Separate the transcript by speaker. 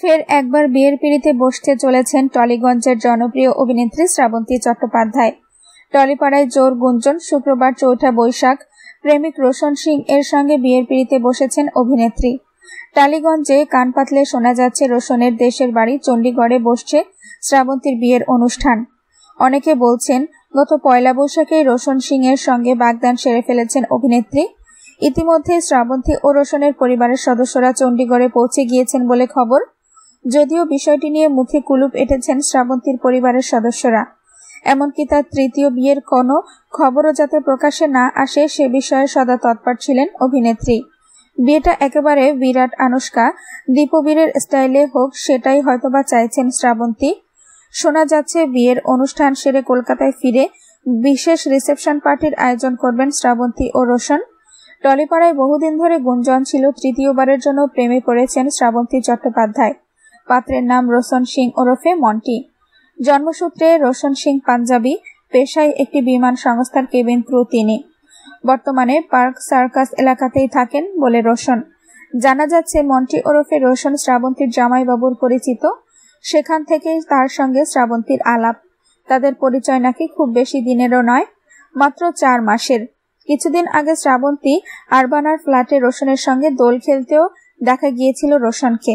Speaker 1: ফের একবার বিয়ের পিঁড়িতে বসতে চলেছেন টলিগঞ্জের জনপ্রিয় অভিনেত্রী শ্রাবন্তী চট্টোপাধ্যায়। টলিপাড়ায় জোর গুঞ্জন, শুক্রবার 4 বৈশাখ প্রেমিক রোশন সিং এর সঙ্গে বিয়ের পিঁড়িতে বসেছেন অভিনেত্রী। টালিগঞ্জে কান পাতলে শোনা যাচ্ছে রোশনের দেশের বাড়ি চণ্ডীগড়ে বসছে শ্রাবন্তীর বিয়ের অনুষ্ঠান। অনেকে বলছেন গত 1 বৈশাখেই রোশন সিং এর সঙ্গে বাগদান সেরে ফেলেছেন অভিনেত্রী। ইতিমধ্যে শ্রাবন্তী ও রোশনের পরিবারের সদস্যরা চণ্ডীগড়ে পৌঁছে গিয়েছেন বলে খবর। যদিও বিষয়টি নিয়ে মুখে কুলুপ এঁটেছেন শ্রাবন্তীর পরিবারের সদস্যরা। এমনকি তার তৃতীয় বিয়ের কোনো খবরও যাতে প্রকাশে না আসে সে বিষয়ে সদা তৎপর ছিলেন অভিনেত্রী। বিয়েটা একেবারে বিরাট আনুশকা দীপবীরের স্টাইলে হোক, সেটাই হয়তোবা চাইছেন শ্রাবন্তী। শোনা যাচ্ছে বিয়ের অনুষ্ঠান সেরে কলকাতায় ফিরে বিশেষ রিসেপশন পার্টির আয়োজন করবেন শ্রাবন্তী ও রোশন। টলিপাড়ায় বহুদিন ধরে গুঞ্জন ছিল তৃতীয়বারের জন্য প্রেমে পড়েছেন শ্রাবন্তী চট্টোপাধ্যায়। পাত্রের নাম রোশন সিং ওরফে মন্টি। জন্মসূত্রে রোশন সিং পাঞ্জাবি, পেশায় একটি বিমান সংস্থার কেবিন ক্রু তিনি। বর্তমানে পার্ক সার্কাস এলাকাতেই থাকেন বলে রোশন। জানা যাচ্ছে মন্টি ওরফে রোশন শ্রাবন্তীর জামাইবাবুর পরিচিত। সেখান থেকেই তার সঙ্গে শ্রাবন্তীর আলাপ। তাদের পরিচয় নাকি খুব বেশি দিনেরও নয়, মাত্র 4 মাসের। কিছুদিন আগে শ্রাবন্তী আরবানার ফ্ল্যাটে রোশনের সঙ্গে দোল খেলতেও দেখা গিয়েছিল রোশনকে।